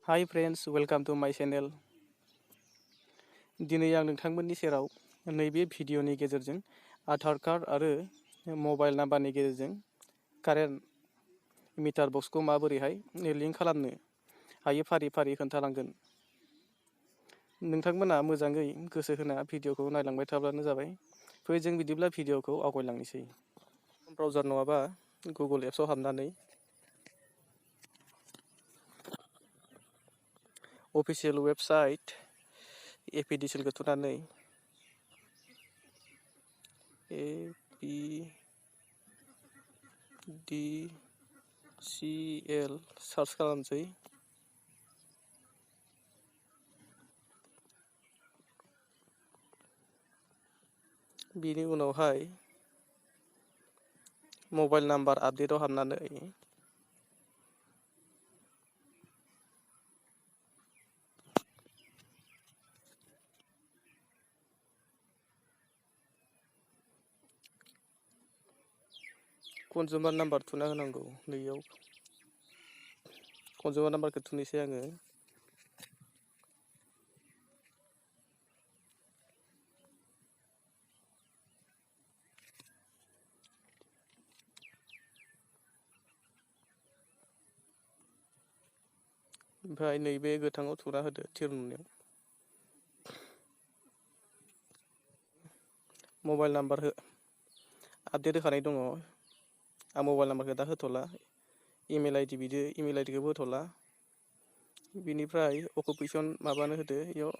Hi friends, welcome to माय channel. दिनै आं नोंथांमोननि सेराव नैबे भिडिअनि गेजेरजों आधार कार्ड आरो मबाइल नाम्बारनि गेजेरजों कारेन्ट मिटार बक्सखौ माबोरैहाय लिंक खालामनो हायो फारि फारि खोन्थालांगोन। नोंथांमोना मोजाङै गोसो होना भिडिअखौ नायलांबाय थाब्लानो जाबाय। फै जों बिदिब्ला भिडिअखौ आवगायलांनोसै। ब्राउजार नङाबा गुगल एप्सआव हाबनानै अफिसियेल वेबसाइट एपिडिसिएलखौ थुनानै APDCL सार्च खालामसै। बिनि उनावहाय मबाइल नाम्बार आपडेटआव हाबनानै कनजुमार नाम्बार थुना होनांगौ। नैयाव कनजुमार नाम्बारखौ थुनोसै आङो। ओमफ्राय नैबे गोथाङाव थुना होदो थिर नुनायाव। मबाइल नाम्बार आपडेट होखानाय दङ। आं मबाइल नाम्बारखौ दा होथ'ला। इमेल आइडि बिदो इमेल आइडिखौबो होथ'ला। बिनिफ्राय अकुपेसन माबानो होदो, इयाव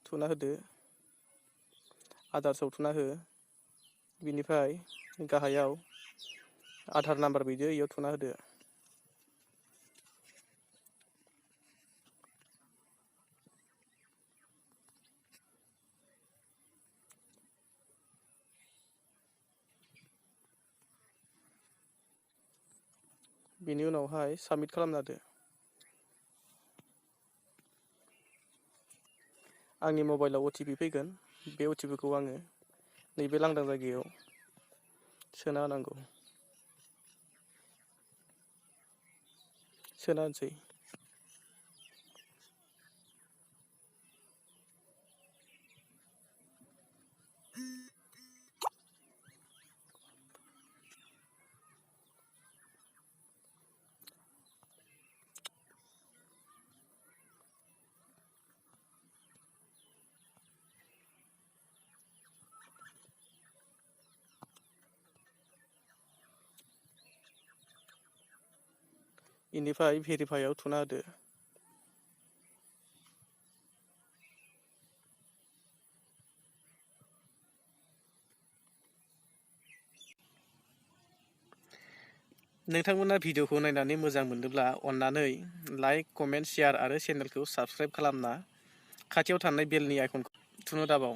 थुना होदो। आधार थुना हो। बिनिफ्राय गाहायाव आधार नाम्बार बिदो इयाव थुना होदो। बिनि उनावहाय साबमिट खालामना होदो। आंनि मबाइलाव OTP फैगोन। बे OTPखौ आङो नैबे लांदां जायगायाव सोना होनांगौ। सोना होनोसै। इनिफ्राय भेरिफाइआव थुना होदो। नोंथांमोना भिडिअखौ नायनानै मोजां मोनोब्ला अन्नानै लाइक, कमेन्ट, शेयार आरो चेनेलखौ साबस्क्राइब खालामना खाथियाव थानाय बेलनि आइकनखौ थुनो दाबाव।